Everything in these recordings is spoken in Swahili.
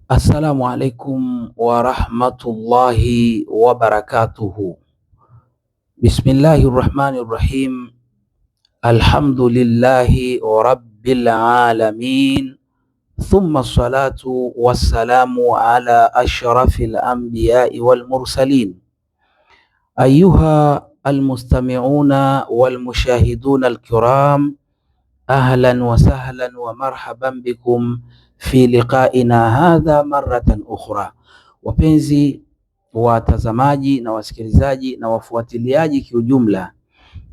Assalamu alaikum wa rahmatullahi wa barakatuhu. Bismillahir rahmanir rahim. Alhamdulillahi rabbil alamin. Thumma salatu wassalamu ala ashrafil anbiyai wal mursalin. Ayuha almustami'una wal mushahiduna alkiram, ahlan wa sahlan wa marhaban bikum fi liqaina hadha maratan ukhra. Wapenzi watazamaji na wasikilizaji na wafuatiliaji kiujumla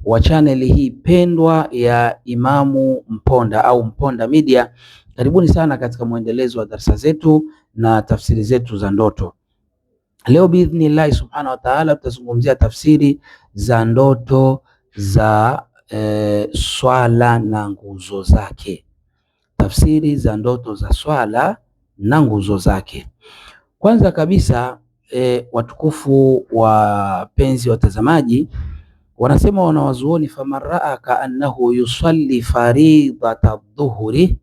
wa chaneli hii pendwa ya Imamu Mponda au Mponda Media, karibuni sana katika mwendelezo wa darasa zetu na tafsiri zetu za ndoto. Leo biidhnillahi subhanahu wa ta'ala tutazungumzia tafsiri za ndoto za swala na nguzo zake. Tafsiri za ndoto za swala na nguzo zake. Kwanza kabisa watukufu wapenzi watazamaji, wanasema wanawazuoni, faman raa kaannahu yusalli faridhata dhuhuri,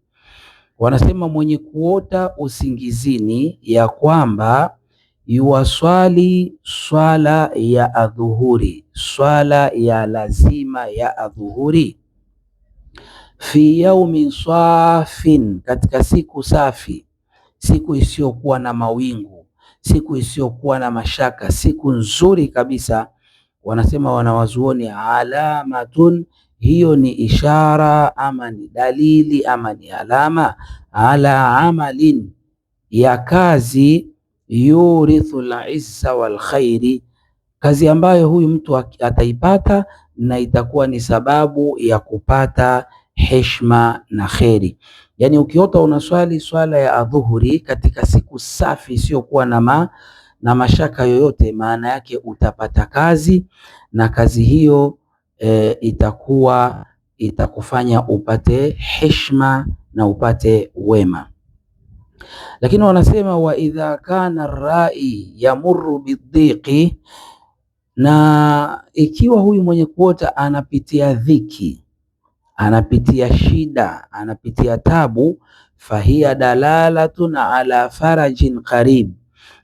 wanasema mwenye kuota usingizini ya kwamba yuwaswali swala ya adhuhuri, swala ya lazima ya adhuhuri, fi yaumin safin, katika siku safi, siku isiyokuwa na mawingu, siku isiyokuwa na mashaka, siku nzuri kabisa. Wanasema wanawazuoni, alamatun, hiyo ni ishara ama ni dalili ama ni alama, ala amalin, ya kazi, yurithu al-izza wal khairi, kazi ambayo huyu mtu ataipata na itakuwa ni sababu ya kupata heshima na kheri. Yani ukiota unaswali swala ya adhuhuri katika siku safi isiyokuwa na mashaka yoyote, maana yake utapata kazi, na kazi hiyo itakufanya upate heshima na upate wema. Lakini wanasema wa idha kana rai yamurru bidhiqi, na ikiwa huyu mwenye kuota anapitia dhiki, anapitia shida, anapitia tabu, fahiya dalalatun ala farajin qarib,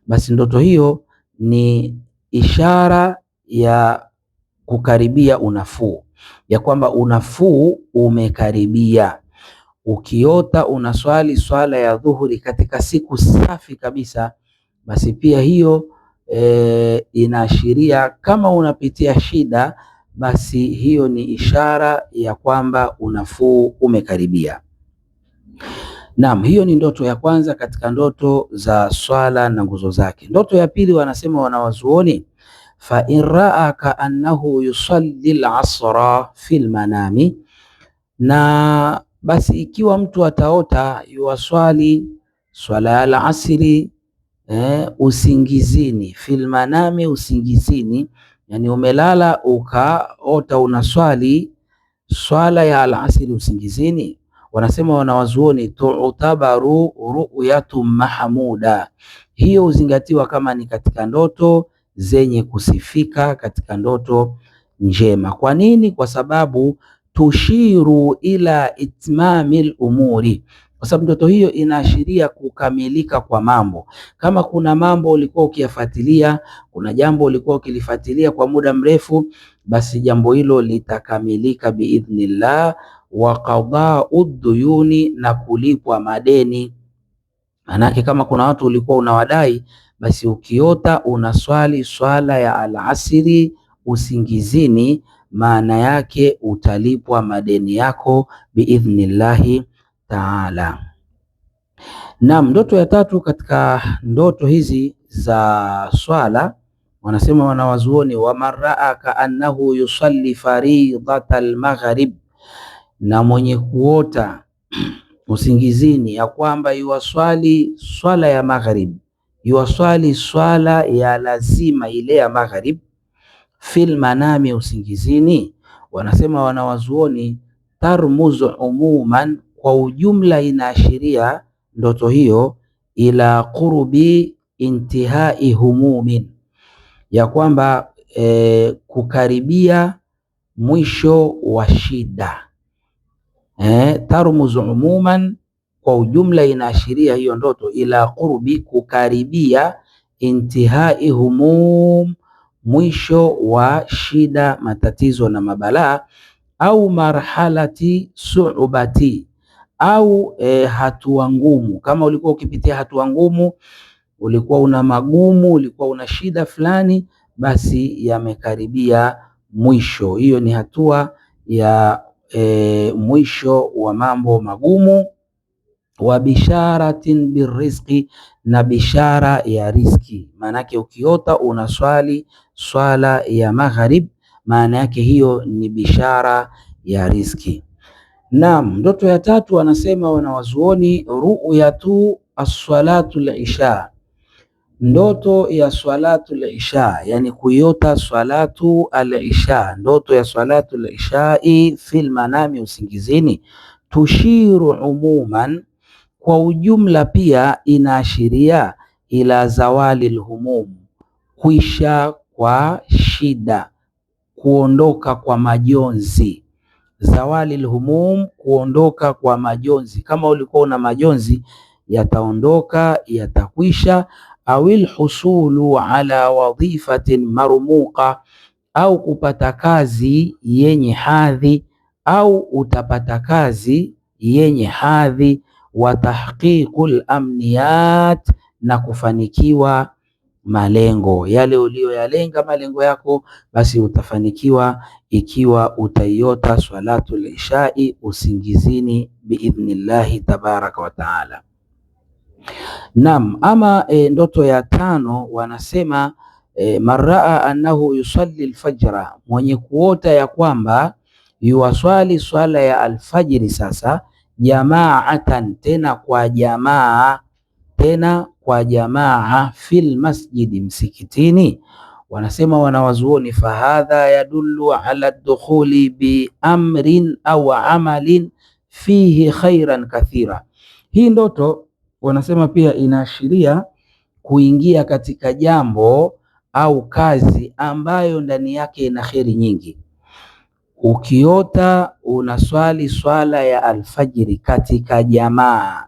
basi ndoto hiyo ni ishara ya kukaribia unafuu, ya kwamba unafuu umekaribia. Ukiota unaswali swala ya dhuhuri katika siku safi kabisa, basi pia hiyo inaashiria kama unapitia shida, basi hiyo ni ishara ya kwamba unafuu umekaribia. Naam, hiyo ni ndoto ya kwanza katika ndoto za swala na nguzo zake. Ndoto ya pili, wanasema wanawazuoni, fa in raa kaannahu yusalli al-asra fil manami, na basi ikiwa mtu ataota yuwaswali swala ya al-asri usingizini, fil manami, usingizini, yani umelala ukaota unaswali swala ya al-asri usingizini, wanasema wanawazuoni, tu'tabaru ru'yatu mahmuda, hiyo uzingatiwa kama ni katika ndoto zenye kusifika, katika ndoto njema. Kwa nini? Kwa sababu tushiru ila itmamil umuri, kwa sababu ndoto hiyo inaashiria kukamilika kwa mambo. Kama kuna mambo ulikuwa ukiyafuatilia, kuna jambo ulikuwa ukilifuatilia kwa muda mrefu, basi jambo hilo litakamilika biidhnillah, wa qada'u duyuni, na kulipwa madeni. Manake kama kuna watu ulikuwa unawadai, basi ukiota unaswali swala ya al-asri usingizini, maana yake utalipwa madeni yako biidhnillahi taala. Naam, ndoto ya tatu katika ndoto hizi za swala, wanasema wanawazuoni, wa marraa kaannahu yusalli faridhatal maghrib, na mwenye kuota usingizini ya kwamba yuwaswali swala ya maghrib, yuwaswali swala ya lazima ile ya maghrib, fil manami, usingizini, wanasema wanawazuoni, tarmuzu umuman, kwa ujumla inaashiria ndoto hiyo ila qurbi intihai humumin, ya kwamba kukaribia mwisho wa shida. Tarmuzu umuman kwa ujumla inaashiria hiyo ndoto ila qurbi, kukaribia, intihai humum, mwisho wa shida, matatizo na mabalaa, au marhalati suubati, au hatua ngumu. Kama ulikuwa ukipitia hatua ngumu, ulikuwa una magumu, ulikuwa una shida fulani, basi yamekaribia mwisho. Hiyo ni hatua ya mwisho wa mambo magumu. Wa bisharatin birizqi, na bishara ya riziki. Maana yake ukiota unaswali swala ya magharib, maana yake hiyo ni bishara ya riziki. Naam, ndoto ya tatu wanasema wanawazuoni, ru'yatu as-salatu al-isha, ndoto ya salatu al-isha, yani kuiota salatu al-isha, ndoto ya salatu al-isha fil manami, usingizini. Tushiru umuman, kwa ujumla pia inaashiria ila zawali al-humum, kuisha kwa shida, kuondoka kwa majonzi. Zawali al-humum, kuondoka kwa majonzi. Kama ulikuwa una majonzi, yataondoka, yatakwisha. Awil husulu ala wadhifatin marmuqa, au kupata kazi yenye hadhi, au utapata kazi yenye hadhi. Wa tahqiqul amniyat, na kufanikiwa malengo yale uliyoyalenga, malengo yako, basi utafanikiwa ikiwa utaiota swalatul ishai usingizini biidhnillahi tabaraka wa taala. Naam, ama ndoto ya tano wanasema maraa annahu yusalli alfajra, mwenye kuota ya kwamba yuwaswali swala ya alfajiri, sasa jamaatan, tena kwa jamaa, fil masjidi, msikitini. Wanasema wanawazuoni, fahadha yadullu ala dukhuli bi amrin au amalin fihi khairan kathira. Hii ndoto wanasema pia inaashiria kuingia katika jambo au kazi ambayo ndani yake ina kheri nyingi. Ukiota unaswali swala ya alfajiri katika jamaa,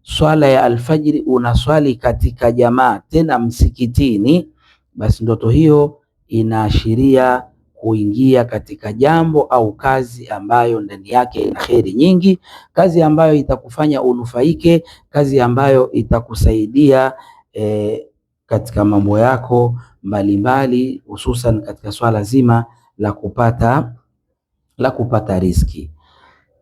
swala ya alfajiri unaswali katika jamaa, tena msikitini, basi ndoto hiyo inaashiria kuingia katika jambo au kazi ambayo ndani yake ina kheri nyingi, kazi ambayo itakufanya unufaike, kazi ambayo itakusaidia katika mambo yako mbalimbali, hususan katika swala zima la kupata riziki.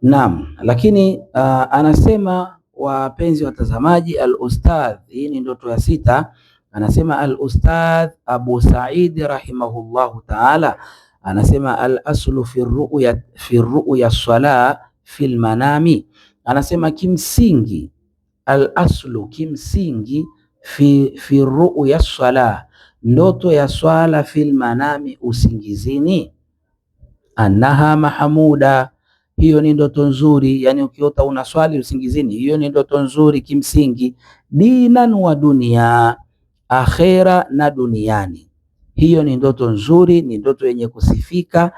Naam, lakini anasema wapenzi watazamaji, al-ustadh, hii ni ndoto ya sita. Anasema al-ustadh Abu Said rahimahullahu ta'ala, anasema al-aslu fi ru'ya as-sala fil manami, anasema kimsingi, al-aslu, kimsingi, fi ru'ya as-sala, ndoto ya swala, fil manami, usingizini, annaha mahmuda, hiyo ni ndoto nzuri. Yani ukiota unaswali usingizini, hiyo ni ndoto nzuri kimsingi. Dinan wa dunia, akhera na duniani, hiyo ni ndoto nzuri, ni ndoto yenye kusifika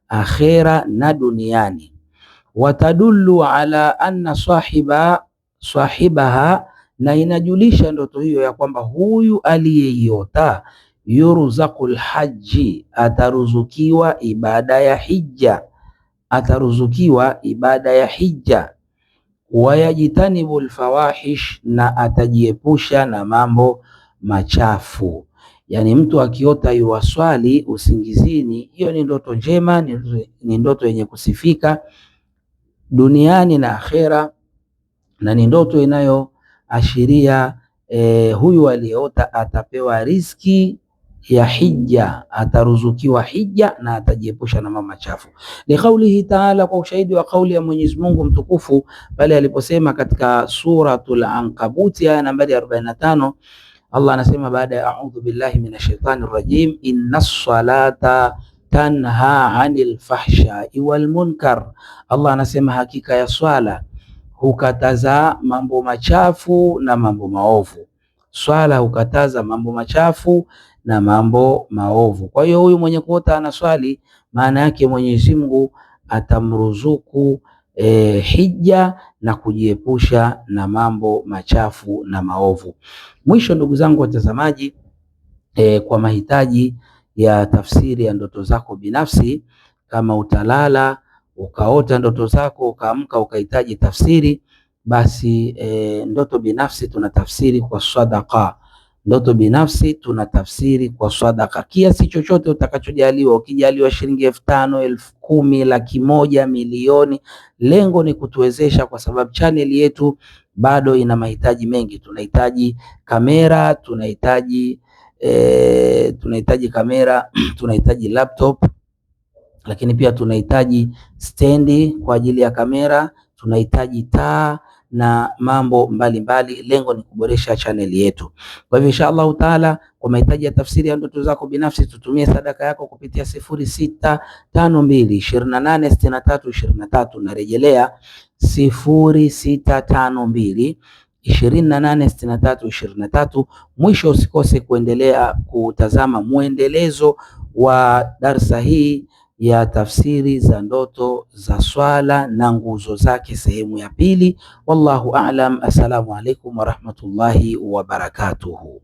akhera na duniani. Watadullu ala anna sahibaha, na inajulisha ndoto hiyo ya kwamba huyu aliyeiota, yurzaqul haji, ataruzukiwa ibada ya hija, ataruzukiwa ibada ya hija. Wayajtanibul fawahish, na atajiepusha na mambo machafu. Yani mtu akiota yuwaswali usingizini, hiyo ni ndoto njema, ni ndoto yenye kusifika duniani na akhera, na ni ndoto inayoashiria huyu aliyeota atapewa riziki ya hija, ataruzukiwa hija na atajiepusha na mambo machafu. Li qaulihi ta'ala, kwa ushahidi wa kauli ya Mwenyezi Mungu mtukufu pale aliposema katika suratul Ankabut aya nambari 45, Allah anasema baada ya a'udhu billahi minash shaitani rajim, innas salata tanha 'anil fahsha'i wal munkar, Allah anasema hakika ya swala hukataza mambo machafu na mambo maovu. Swala hukataza mambo machafu na mambo maovu. Kwa hiyo huyu mwenye kuota anaswali, maana yake Mwenyezi Mungu atamruzuku hija na kujiepusha na mambo machafu na maovu. Mwisho, ndugu zangu watazamaji, kwa mahitaji ya tafsiri ya ndoto zako binafsi, kama utalala ukaota ndoto zako ukaamka ukahitaji tafsiri, basi ndoto binafsi tunatafsiri kwa sadaqa. Ndoto binafsi tunatafsiri kwa sadaqa, kiasi chochote utakachojaliwa. Ukijaliwa shilingi 5,000, 10,000, 100,000, milioni, lengo ni kutuwezesha, kwa sababu channel yetu bado ina mahitaji mengi. Tunahitaji kamera, tunahitaji kamera tunahitaji laptop, lakini pia tunahitaji stendi kwa ajili ya kamera, tunahitaji taa na mambo mbalimbali. Lengo ni kuboresha channel yetu. Kwa hivyo insha Allahu taala, kwa mahitaji ya tafsiri ya ndoto zako binafsi, tutumie sadaka yako kupitia 0652286323. Narejelea 0652286323. Mwisho, usikose kuendelea kutazama muendelezo wa darsa hii ya tafsiri za ndoto za swala na nguzo zake sehemu ya pili. Wallahu a'lam. Assalamu alaikum warahmatullahi wabarakatuhu.